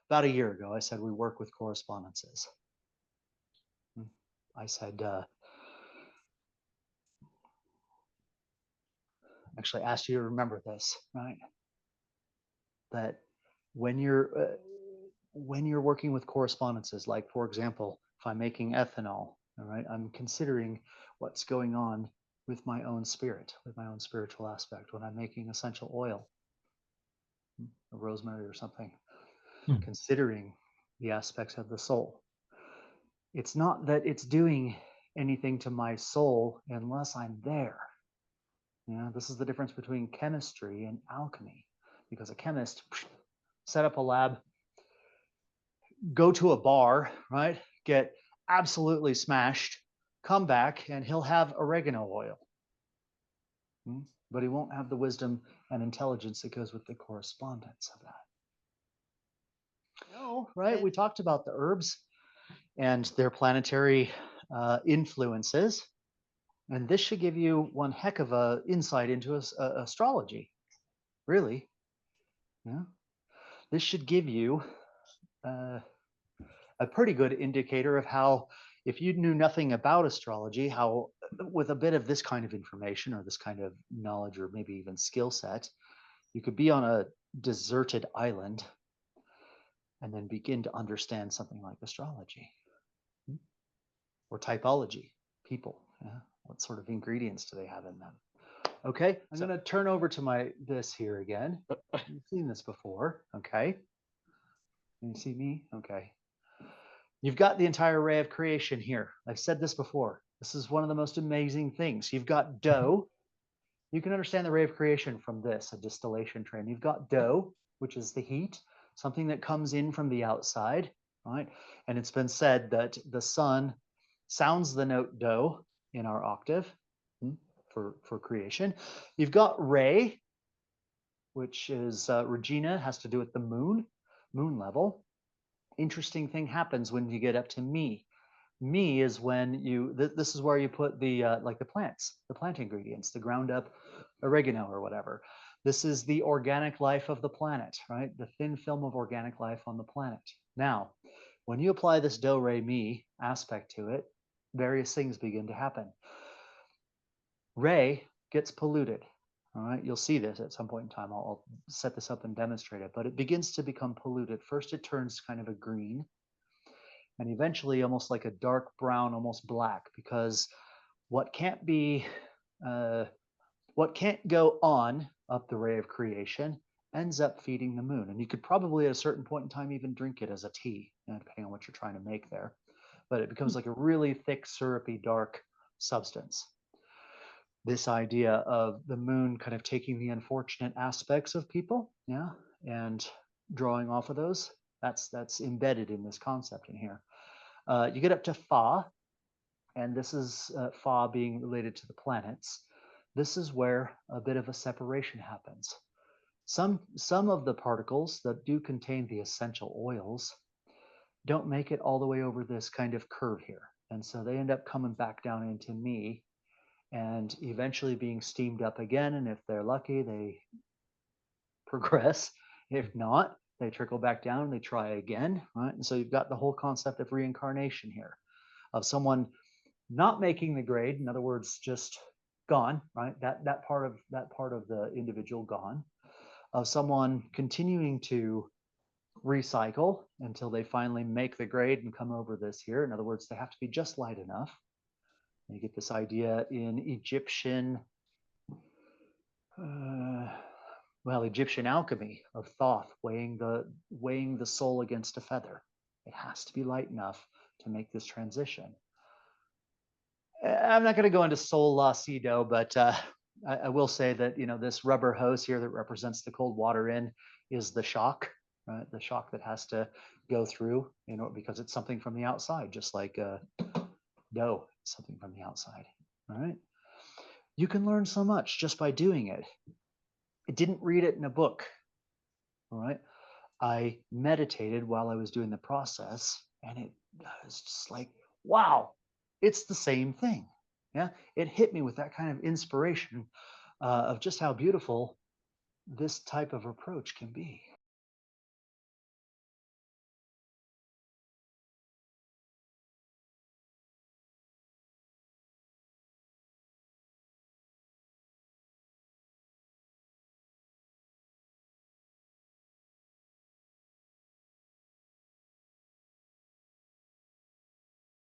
about a year ago, I said we work with correspondences. I said, actually asked you to remember this, right? That when you're working with correspondences, like for example, if I'm making ethanol, all right, I'm considering what's going on with my own spirit, with my own spiritual aspect. When I'm making essential oil, a rosemary or something, considering the aspects of the soul. It's not that it's doing anything to my soul unless I'm there. This is the difference between chemistry and alchemy, because a chemist set up a lab, go to a bar, right? Get absolutely smashed, come back, and he'll have oregano oil. But he won't have the wisdom and intelligence that goes with the correspondence of that. No, right? We talked about the herbs and their planetary influences. And this should give you one heck of a insight into astrology, really. Yeah. This should give you a pretty good indicator of how, if you knew nothing about astrology, how with a bit of this kind of information or this kind of knowledge or maybe even skill set, you could be on a deserted island and then begin to understand something like astrology or typology, people. Yeah? What sort of ingredients do they have in them? Okay, I'm going to turn over to this here again. You've seen this before. Okay. Can you see me? Okay. You've got the entire array of creation here. I've said this before. This is one of the most amazing things. You've got dough. You can understand the ray of creation from this, a distillation train. You've got dough, which is the heat, something that comes in from the outside, right? And it's been said that the sun sounds the note do in our octave for creation. You've got ray, which is Regina, has to do with the moon level. Interesting thing happens when you get up to me. Me is when this is where you put the like the plants, the plant ingredients, the ground up oregano or whatever. This is the organic life of the planet, right? The thin film of organic life on the planet. Now, when you apply this do re mi aspect to it, various things begin to happen. Re gets polluted. All right, you'll see this at some point in time. I'll set this up and demonstrate it, but it begins to become polluted. First, it turns kind of a green, and eventually almost like a dark brown, almost black, because what can't go on up the ray of creation ends up feeding the moon. And you could probably at a certain point in time even drink it as a tea, depending on what you're trying to make there. But it becomes like a really thick, syrupy, dark substance. This idea of the moon kind of taking the unfortunate aspects of people, yeah, and drawing off of those, that's embedded in this concept in here. You get up to Fa, and this is Fa being related to the planets. This is where a bit of a separation happens. Some of the particles that do contain the essential oils don't make it all the way over this kind of curve here. And so they end up coming back down into me and eventually being steamed up again. And if they're lucky, they progress. If not, they trickle back down and they try again, right? And so you've got the whole concept of reincarnation here, of someone not making the grade, in other words, just gone, right? That part of the individual gone, of someone continuing to recycle until they finally make the grade and come over this here. In other words, they have to be just light enough. You get this idea in Egyptian, Egyptian alchemy of Thoth, weighing the soul against a feather. It has to be light enough to make this transition. I'm not going to go into Sol La Si Do, but I will say that this rubber hose here that represents the cold water in is the shock, right? The shock that has to go through, because it's something from the outside, just like dough, something from the outside. All right. You can learn so much just by doing it. I didn't read it in a book. All right. I meditated while I was doing the process, and it was just like, wow, it's the same thing. Yeah. It hit me with that kind of inspiration of just how beautiful this type of approach can be.